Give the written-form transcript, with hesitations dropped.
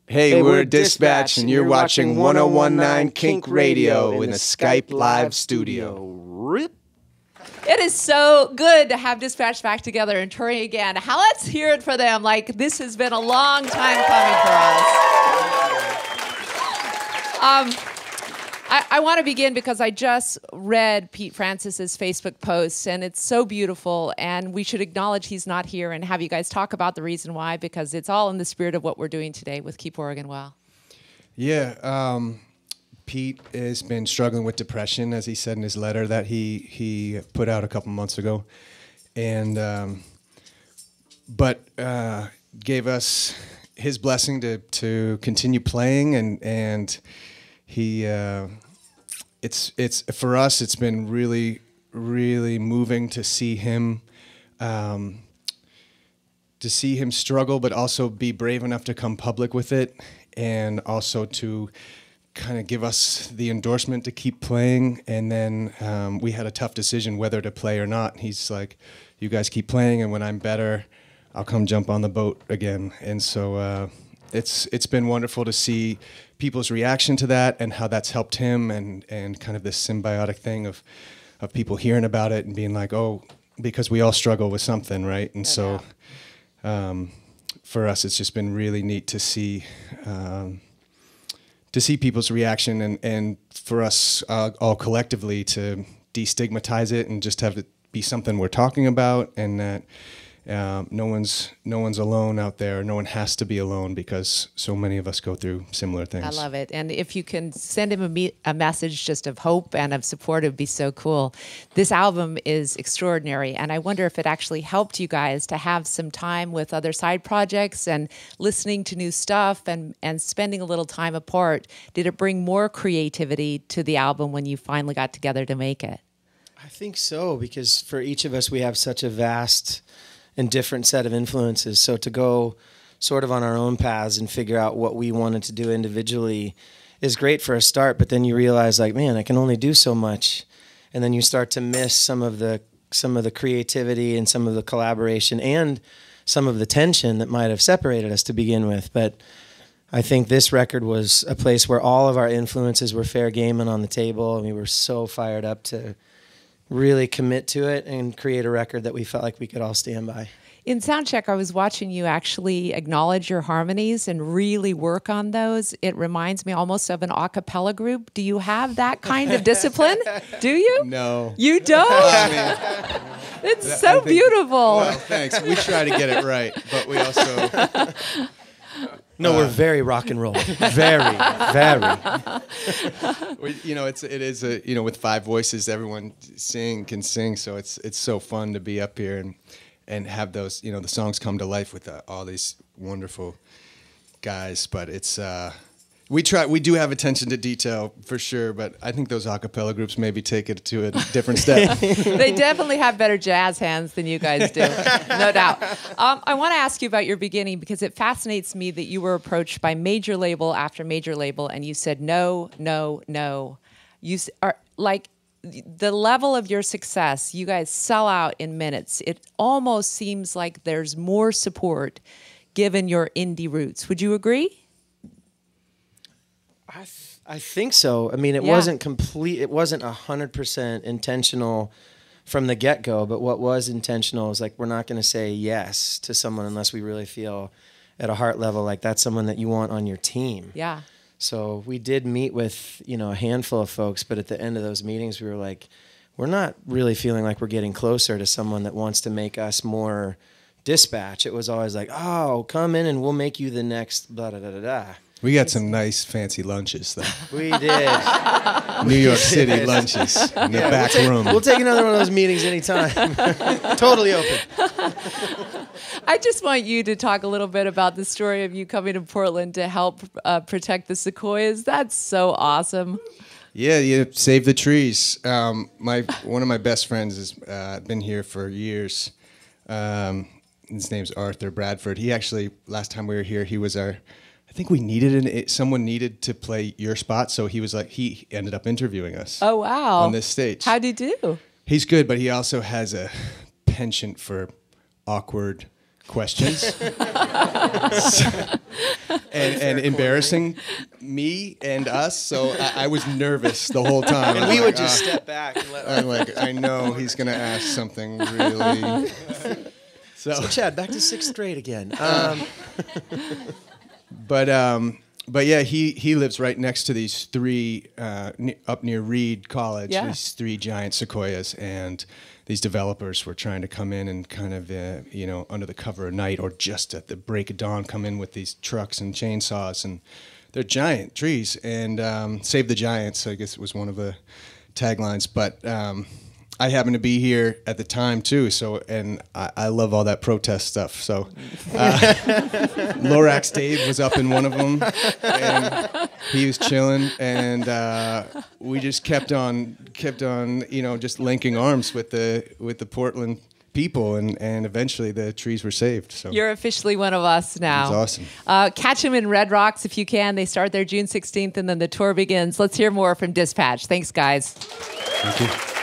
Hey, we're Dispatch, and you're watching 101.9 KINK Radio in the Skype Live studio. Rip. It is so good to have Dispatch back together and touring again. Let's hear it for them. Like, this has been a long time coming for us. I want to begin because I just read Pete Francis's Facebook post, and it's so beautiful, and we should acknowledge he's not here and have you guys talk about the reason why, because it's all in the spirit of what we're doing today with Keep Oregon Well. Yeah, Pete has been struggling with depression, as he said in his letter that he put out a couple months ago, and but gave us his blessing to continue playing, and he it's for us, it's been really moving to see him struggle, but also be brave enough to come public with it, and also to kind of give us the endorsement to keep playing. And then we had a tough decision whether to play or not. He's like, you guys keep playing, and when I'm better, I'll come jump on the boat again. And so it's been wonderful to see people's reaction to that and how that's helped him, and kind of this symbiotic thing of people hearing about it and being like, oh, because we all struggle with something, right? And so for us, it's just been really neat to see people's reaction, and for us all collectively to destigmatize it and just have it be something we're talking about, and that no one's alone out there. No one has to be alone, because so many of us go through similar things. I love it. And if you can send him a message just of hope and of support, it would be so cool. This album is extraordinary, and I wonder if it actually helped you guys to have some time with other side projects and listening to new stuff and spending a little time apart. Did it bring more creativity to the album when you finally got together to make it? I think so, because for each of us, we have such a vast and different set of influences. So to go sort of on our own paths and figure out what we wanted to do individually is great for a start, but then you realize, like, man, I can only do so much. And then you start to miss some of the creativity and some of the collaboration and some of the tension that might have separated us to begin with. But I think this record was a place where all of our influences were fair game and on the table, and we were so fired up to really commit to it and create a record that we felt like we could all stand by. In Soundcheck, I was watching you actually acknowledge your harmonies and really work on those. It reminds me almost of an a cappella group. Do you have that kind of discipline? Do you? No. You don't? It's so beautiful. Well, thanks. We try to get it right, but we also... No, we're very rock and roll. Very, very. It is with five voices, everyone can sing. So it's so fun to be up here and have those, the songs come to life with all these wonderful guys. But it's we do have attention to detail for sure. But I think those a cappella groups maybe take it to a different step. They definitely have better jazz hands than you guys do, no doubt. I want to ask you about your beginning, because it fascinates me that you were approached by major label after major label, and you said no, no, no. You are like the level of your success. You guys sell out in minutes. It almost seems like there's more support given your indie roots. Would you agree? I think so. I mean, it wasn't complete. It wasn't 100% intentional from the get-go. But what was intentional is, like, we're not going to say yes to someone unless we really feel at a heart level like that's someone that you want on your team. Yeah. So we did meet with, a handful of folks, but at the end of those meetings, we were like, we're not really feeling like we're getting closer to someone that wants to make us more Dispatch. It was always like, oh, come in and we'll make you the next blah, da, da, da, da. We got some nice fancy lunches, though. We did. New York City lunches in the back room. We'll take another one of those meetings anytime. Totally open. I just want you to talk a little bit about the story of you coming to Portland to help protect the sequoias. That's so awesome. Yeah, you save the trees. One of my best friends has been here for years. His name's Arthur Bradford. He actually, last time we were here, he was our... I think we needed someone needed to play your spot, so he ended up interviewing us. Oh, wow. On this stage. How'd he do? He's good, but he also has a penchant for awkward questions and embarrassing me and us. So I was nervous the whole time. And we would just step back and let. I'm like, I know he's gonna ask something really. So Chad, back to 6th grade again. But yeah, he lives right next to these 3 up near Reed College. Yeah. These 3 giant sequoias, and these developers were trying to come in and kind of under the cover of night or just at the break of dawn come in with these trucks and chainsaws, and they're giant trees. And save the giants, I guess it was one of the taglines. But I happened to be here at the time too, and I love all that protest stuff. So Lorax Dave was up in one of them, and he was chilling, and we just kept on, just linking arms with the Portland people, and eventually the trees were saved. So You're officially one of us now. It's awesome. Catch them in Red Rocks if you can. They start there June 16th, and then the tour begins. Let's hear more from Dispatch. Thanks, guys. Thank you.